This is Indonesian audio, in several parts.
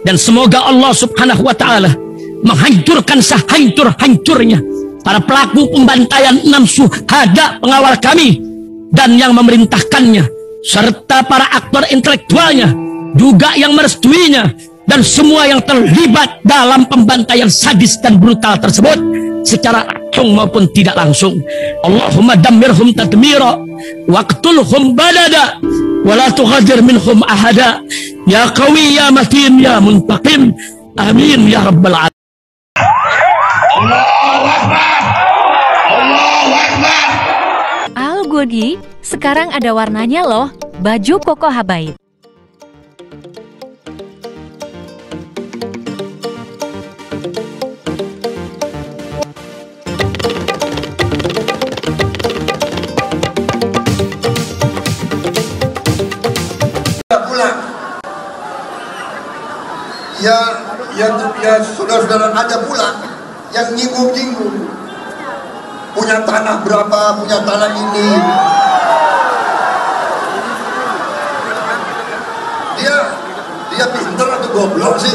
Dan semoga Allah subhanahu wa ta'ala menghancurkan sehancur-hancurnya para pelaku pembantaian 6 syuhada pengawal kami dan yang memerintahkannya, serta para aktor intelektualnya juga yang merestuinya, dan semua yang terlibat dalam pembantaian sadis dan brutal tersebut secara langsung maupun tidak langsung. Allahumma dammirhum tadmira waqtulhum badada wala tughadir minhum ahada ya qawi ya matin ya muntaqim amin ya rabbal alamin. Allahu Akbar, Allahu Akbar. Al Godi, sekarang ada warnanya loh, baju koko habaib. Ya saudara-saudara, ada pula yang nyinggung-nyinggung punya tanah berapa, punya tanah ini. Dia pintar atau goblok sih?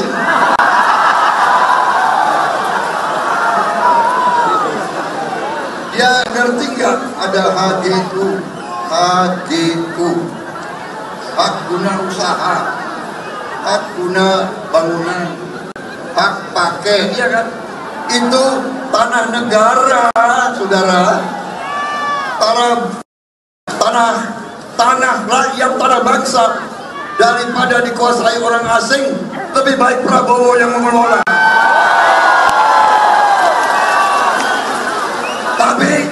Dia ngerti nggak ada HGU, hak guna usaha, hak guna bangunan, hak pakai, ya kan? Itu tanah negara, saudara. Tanah rakyat, tanah bangsa. Daripada dikuasai orang asing, lebih baik Prabowo yang mengelola. Tapi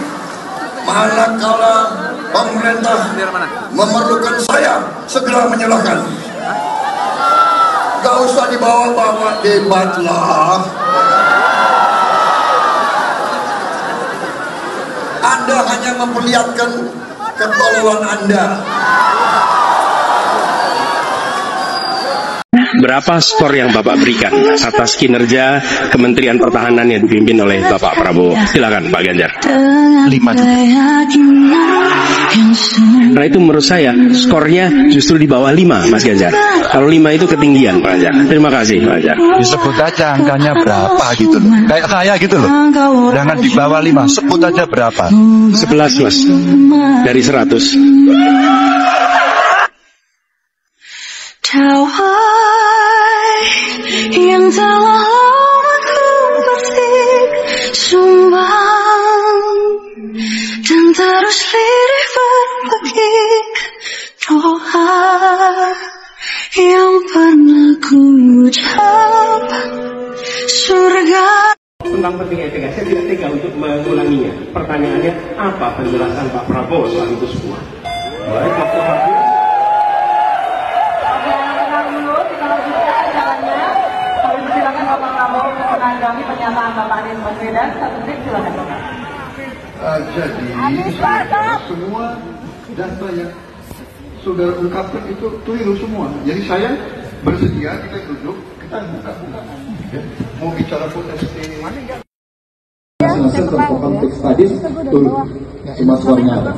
manakala pemerintah memerlukan saya, segera menyalahkan. Gak usah dibawa-bawa debat lah. Anda hanya memperlihatkan ketololan Anda. Berapa skor yang Bapak berikan atas kinerja Kementerian Pertahanan yang dipimpin oleh Bapak Prabowo? Silakan Pak Ganjar. 5 juga. Nah itu menurut saya skornya justru di bawah 5, Mas Ganjar. Kalau 5 itu ketinggian, Pak Ganjar. Terima kasih, Pak Ganjar. Disebut aja angkanya berapa gitu loh. Kayak saya gitu loh. Jangan di bawah 5, sebut aja berapa. 11, Mas. Dari 100. Yang telah aku petik sumbang dan terus lirih berpekik doa yang pernah ku ucap surga. Tentang pentingnya etika, saya tidak tega untuk mengulanginya. Pertanyaannya, apa penjelasan Pak Prabowo soal itu semua? Baik, waktu habis. Menanggapi pernyataan Bapak Anies Baswedan, 1 menit silakan Bapak. Jadi semua data yang saudara ungkapkan itu keliru semua. Jadi saya bersedia kita duduk, kita buka-buka. Mau bicara potensi mana enggak? Konteks tadis turun semua suaranya ada.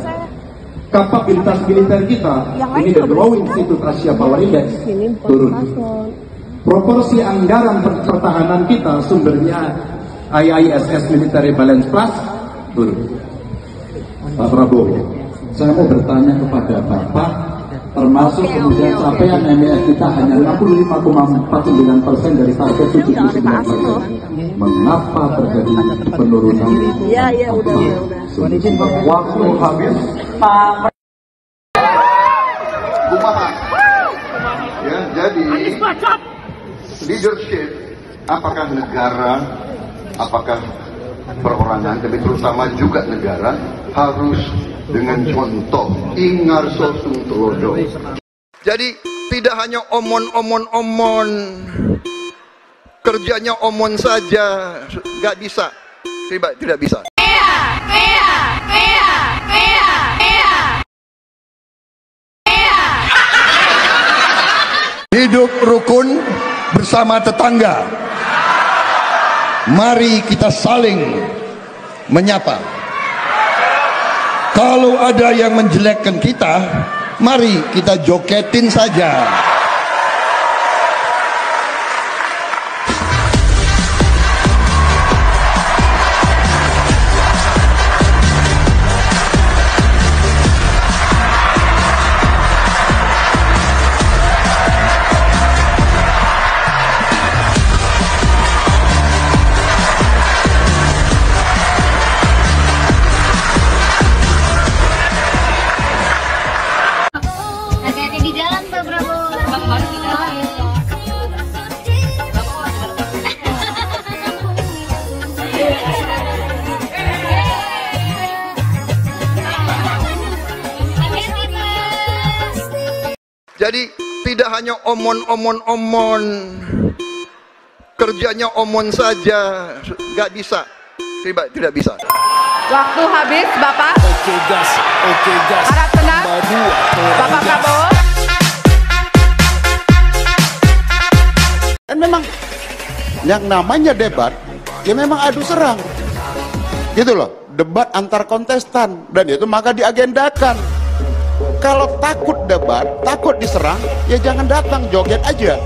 Kapabilitas militer kita ini the Growing Institute Asia Power Index turun. Proporsi anggaran pertahanan kita sumbernya IISS Military Balance Plus turun. Pak Prabowo, saya mau bertanya kepada Bapak, termasuk kemudian capaian MIF kita hanya 65,49% dari target 79%. Mengapa terjadi penurunan? Waktu habis. Kumaha. Ya, jadi leadership, apakah negara, apakah perorangan, tapi terutama juga negara harus dengan contoh ingarso sungtulodo. Jadi tidak hanya omon, kerjanya omon saja, nggak bisa, tidak bisa. Hidup rukun bersama tetangga. Mari kita saling menyapa. Kalau ada yang menjelekkan kita, mari kita joketin saja. Jadi tidak hanya omon, kerjanya omon saja, nggak bisa, tidak bisa. Waktu habis, Bapak. Oke gas. Harap tenang. Bapak Prabowo. Dan memang yang namanya debat, ya memang adu serang, gitu loh, debat antar kontestan, dan itu maka diagendakan. Kalau takut debat, takut diserang, ya jangan datang, joget aja.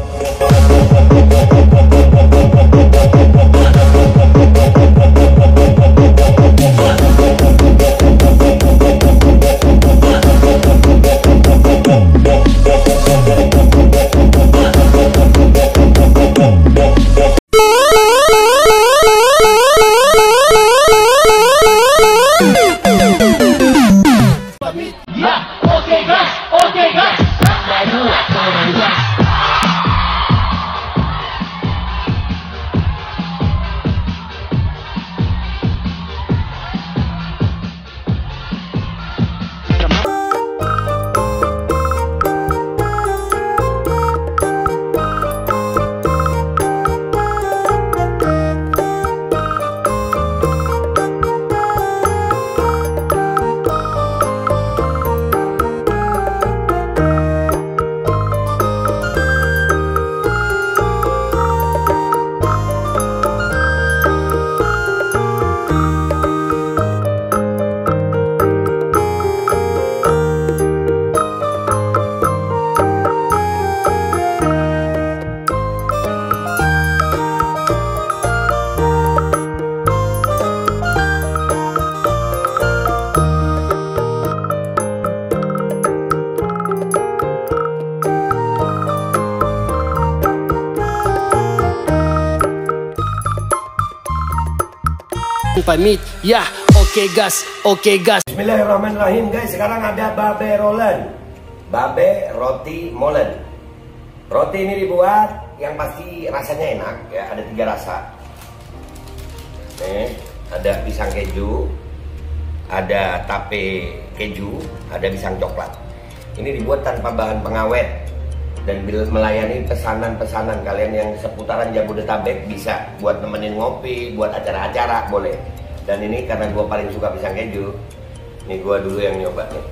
Pamit ya, oke gas. Bismillahirrahmanirrahim guys. Sekarang ada babe rolen, babe roti molen. Roti ini dibuat yang pasti rasanya enak ya, ada 3 rasa. Ada pisang keju, ada tape keju, ada pisang coklat. Ini dibuat tanpa bahan pengawet dan melayani pesanan-pesanan kalian yang seputaran Jabodetabek, bisa buat nemenin ngopi, buat acara-acara boleh. Dan ini karena gue paling suka pisang keju, ini gue dulu yang nyoba nih.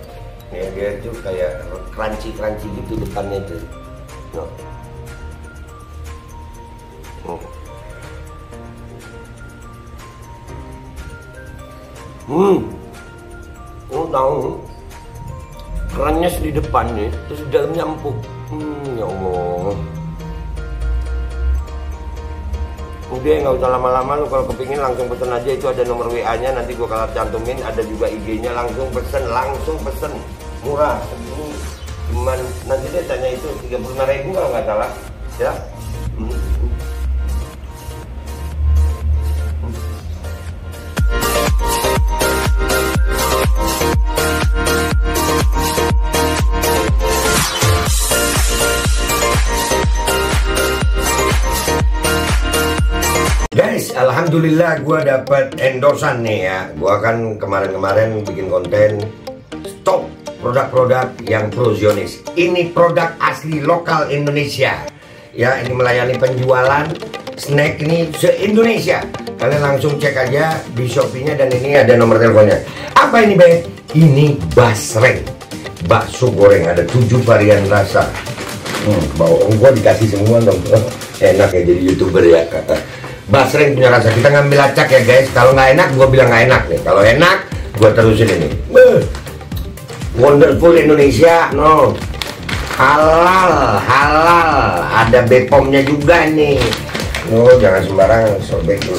Ya, dia tuh kayak crunchy gitu depannya tuh. Tahu kerennya di depannya, terus di dalamnya empuk. Ya Allah. Udah nggak usah lama-lama, lu kalau kepingin langsung pesen aja, itu ada nomor WA-nya, nanti gua kalau cantumin, ada juga IG-nya, langsung pesen, murah. Ini cuman nanti dia tanya itu 35.000 kalau nggak salah, ya. Guys, alhamdulillah gue dapat endorsan nih ya. Gue kan kemarin bikin konten stop produk-produk yang pro Zionis. Ini produk asli lokal Indonesia. Ya, ini melayani penjualan snack ini se-Indonesia. Kalian langsung cek aja di Shopee-nya, dan ini ada nomor teleponnya. Apa ini, Beb? Ini basreng, bakso goreng, ada 7 varian rasa. Bawang gue dikasih semua dong. Enak ya jadi YouTuber ya. Basreng punya rasa, kita ngambil acak ya guys. Kalau nggak enak, gue bilang nggak enak nih. Kalau enak, gue terusin ini. Wonderful Indonesia, no. Halal. Ada Bepom-nya juga nih. Oh, jangan sembarang sobek dulu.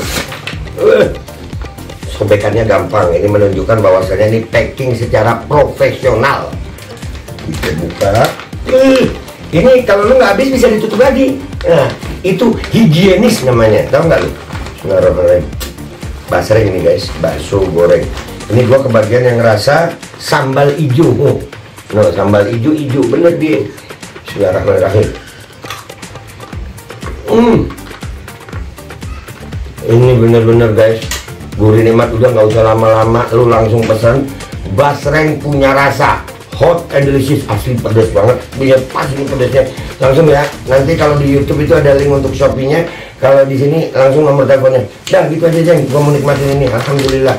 Sobekannya gampang. Ini menunjukkan bahwasanya ini packing secara profesional. Kita buka. Ini kalau lu nggak habis bisa ditutup lagi. Nah, itu higienis namanya, tahu nggak lu? Bismillahirrahmanirrahim. Basreng ini guys, bakso goreng. Ini gua kebagian yang rasa sambal hijau. No, sambal hijau bener dia. Bismillahirrahmanirrahim. Ini bener-bener guys, gurih nikmat. Udah nggak usah lama-lama, lu langsung pesan. Basreng punya rasa hot and delicious, asli pedas banget, punya pas ini pedasnya. Langsung ya, nanti kalau di YouTube itu ada link untuk Shopee-nya, kalau di sini langsung nomor teleponnya. Dah gitu aja Jeng, gua mau nikmatin ini, alhamdulillah.